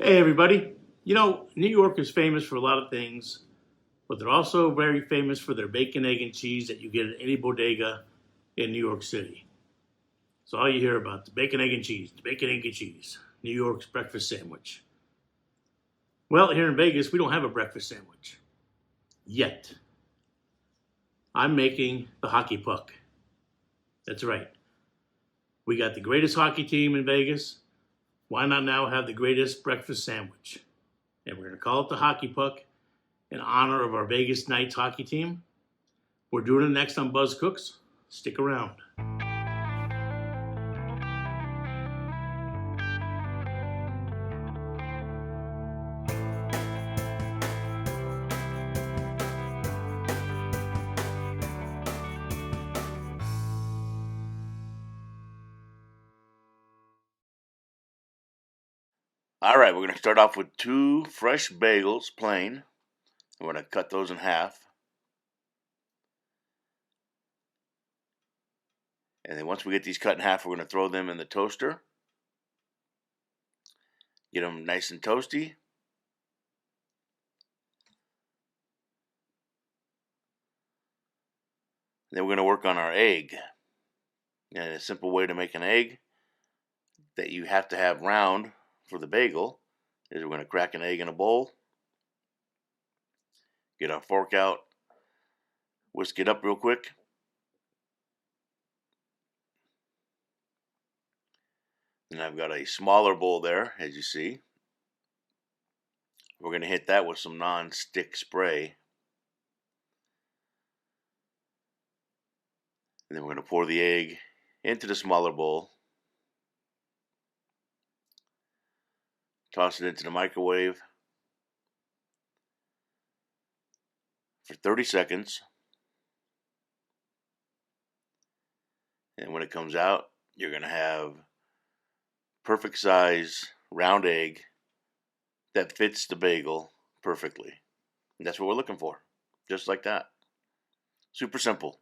Hey, everybody. New York is famous for a lot of things, but they're also very famous for their bacon, egg, and cheese that you get at any bodega in New York City. So all you hear about the bacon, egg, and cheese, the bacon, egg, and cheese, New York's breakfast sandwich. Well, here in Vegas, we don't have a breakfast sandwich yet. I'm making the hockey puck. That's right. We got the greatest hockey team in Vegas. Why not now have the greatest breakfast sandwich? And we're going to call it the hockey puck in honor of our Vegas Knights hockey team. We're doing it next on Buzz Cooks. Stick around. All right, we're going to start off with 2 fresh bagels, plain. We're going to cut those in half. And then once we get these cut in half, we're going to throw them in the toaster. Get them nice and toasty. Then we're going to work on our egg. And a simple way to make an egg that you have to have round for the bagel is we're going to crack an egg in a bowl. Get our fork out. Whisk it up real quick. And I've got a smaller bowl there, as you see. We're going to hit that with some non-stick spray. And then we're going to pour the egg into the smaller bowl. Toss it into the microwave for 30 seconds. And when it comes out, you're going to have perfect size round egg that fits the bagel perfectly. And that's what we're looking for. Just like that. Super simple.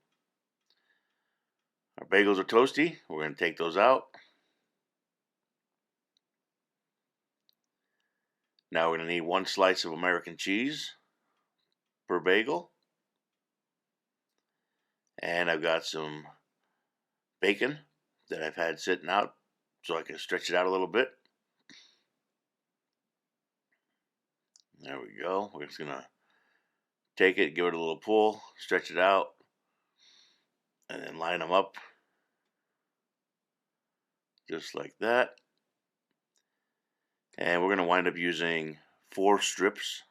Our bagels are toasty. We're going to take those out. Now we're going to need 1 slice of American cheese per bagel. And I've got some bacon that I've had sitting out so I can stretch it out a little bit. There we go. We're just going to take it, give it a little pull, stretch it out, and then line them up just like that. And we're going to wind up using 4 strips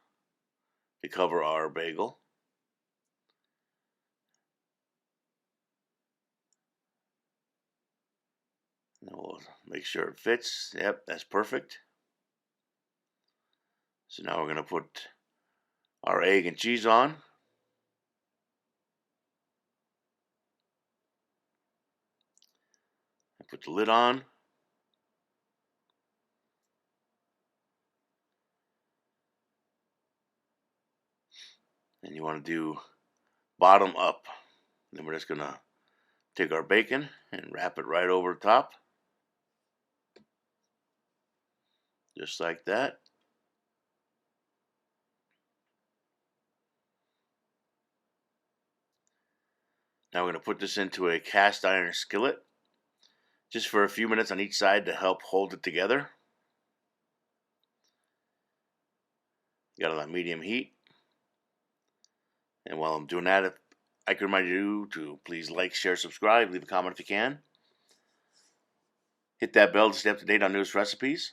to cover our bagel. And we'll make sure it fits. Yep, that's perfect. So now we're going to put our egg and cheese on. And put the lid on. And you want to do bottom up. Then we're just going to take our bacon and wrap it right over the top. Just like that. Now we're going to put this into a cast iron skillet just for a few minutes on each side to help hold it together. Got it on medium heat. And while I'm doing that, I can remind you to please like, share, subscribe, leave a comment if you can. Hit that bell to stay up to date on newest recipes.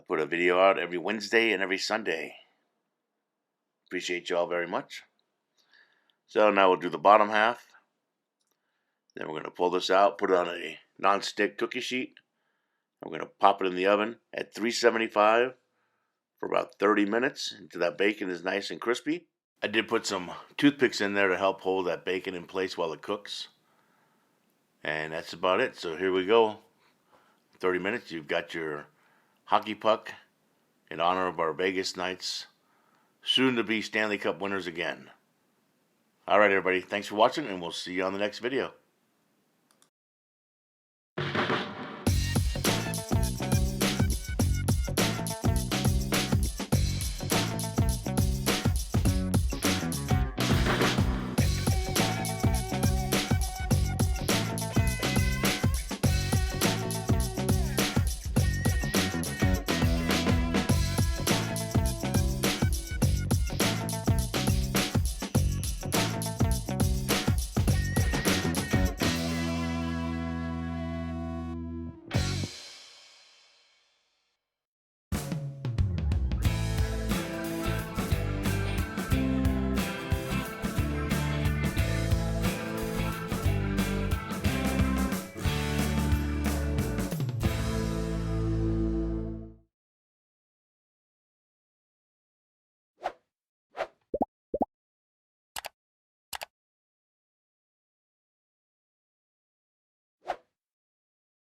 I put a video out every Wednesday and every Sunday. Appreciate you all very much. So now we'll do the bottom half. Then we're going to pull this out, put it on a non-stick cookie sheet. I'm going to pop it in the oven at 375 for about 30 minutes until that bacon is nice and crispy. I did put some toothpicks in there to help hold that bacon in place while it cooks. And that's about it. So here we go. 30 minutes, you've got your hockey puck in honor of our Vegas Knights, soon to be Stanley Cup winners again. All right, everybody. Thanks for watching, and we'll see you on the next video.